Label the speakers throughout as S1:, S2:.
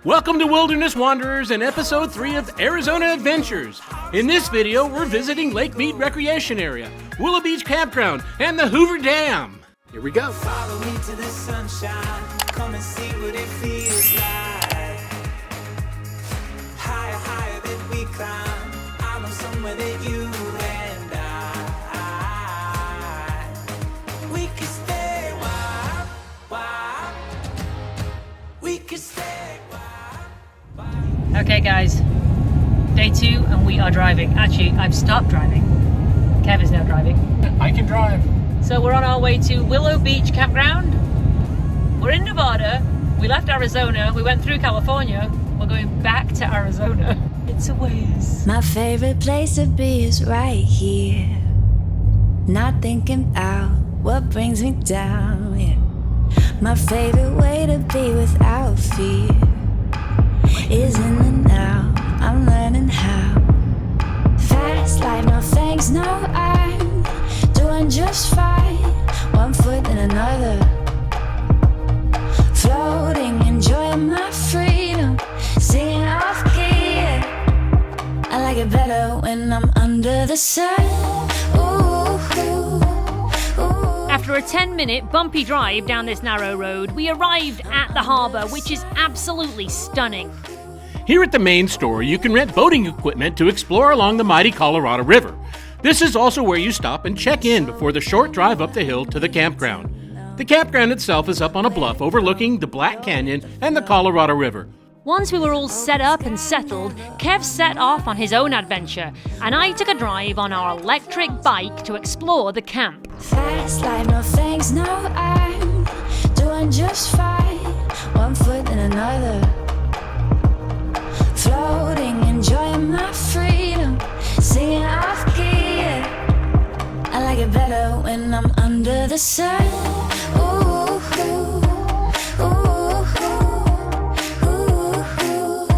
S1: Welcome to Wilderness Wanderers and Episode 3 of Arizona Adventures. In this video, we're visiting Lake Mead Recreation Area, Willow Beach Campground, and the Hoover Dam. Here we go.
S2: Follow me to the sunshine, come and see what it feels like. Higher, higher than we climb, I know somewhere that you and I we could stay a while, we could stay a while.
S3: Okay guys, day 2 and we are driving. Actually, I've stopped driving. Kev is now driving.
S1: I can drive.
S3: So we're on our way to Willow Beach Campground. We're in Nevada. We left Arizona. We went through California. We're going back to Arizona. It's a ways.
S4: My favorite place to be is right here. Not thinking about what brings me down, yeah. My favorite way to be without fear is in the now. I'm learning how. Fast life, no thanks, no, I'm doing just fine. One foot in another, floating, enjoying my freedom, singing off key. I like it better when I'm under the sun. Ooh, ooh, ooh.
S3: After a 10-minute bumpy drive down this narrow road, we arrived at the harbor, which is absolutely stunning.
S1: Here at the main store, you can rent boating equipment to explore along the mighty Colorado River. This is also where you stop and check in before the short drive up the hill to the campground. The campground itself is up on a bluff overlooking the Black Canyon and the Colorado River.
S3: Once we were all set up and settled, Kev set off on his own adventure, and I took a drive on our electric bike to explore the camp.
S4: Fast life, no thanks, no, I'm doing just fine. One foot in another, floating, enjoying my freedom, singing off key. I like it better when I'm under the sun. Ooh, ooh, ooh, ooh, ooh.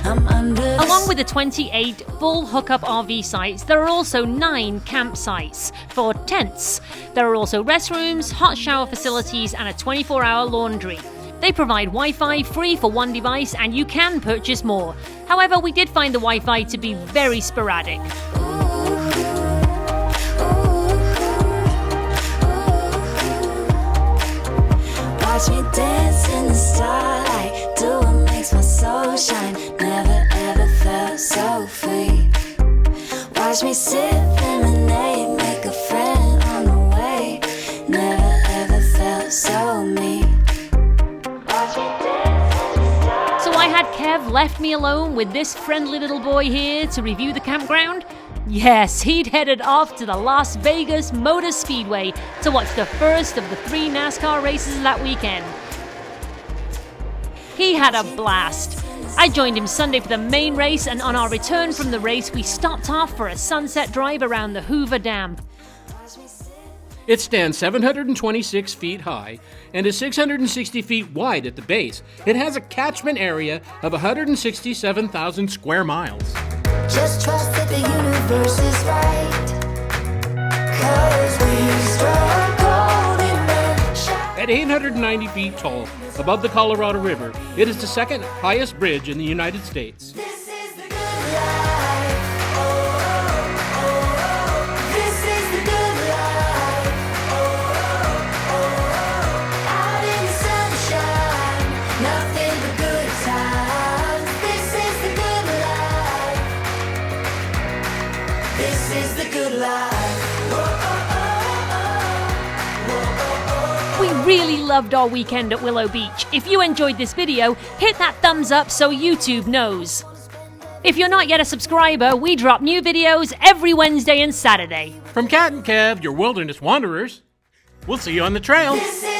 S4: I'm under the
S3: Along with the 28 full hookup RV sites, there are also 9 campsites for tents. There are also restrooms, hot shower facilities, and a 24-hour laundry. They provide Wi-Fi free for one device, and you can purchase more. However, we did find the Wi-Fi to be very sporadic.
S4: watch me dance in the starlight. Do what makes my soul shine. Never ever felt so free. Watch me sip lemonade, make a friend on the way. Never ever felt so me.
S3: So I had Kev left me alone with this friendly little boy here to review the campground. Yes, he'd headed off to the Las Vegas Motor Speedway to watch the first of the 3 NASCAR races that weekend. He had a blast. I joined him Sunday for the main race, and on our return from the race, we stopped off for a sunset drive around the Hoover Dam.
S1: It stands 726 feet high and is 660 feet wide at the base. It has a catchment area of 167,000 square miles.
S4: Just trust that the universe is right. 'Cause we struck golden man.
S1: At 890 feet tall, above the Colorado River, it is the second highest bridge in the United States.
S4: This is the good life. Oh, oh, oh. This is the good life. Oh, oh, oh. Out in the sunshine, nothing but good times. This is the good life. This is the good life. Whoa, oh, oh, oh. Whoa, oh, oh.
S3: We really loved our weekend at Willow Beach. If you enjoyed this video, hit that thumbs up so YouTube knows. If you're not yet a subscriber, we drop new videos every Wednesday and Saturday.
S1: From Cat and Kev, your wilderness wanderers, we'll see you on the trail.
S4: This is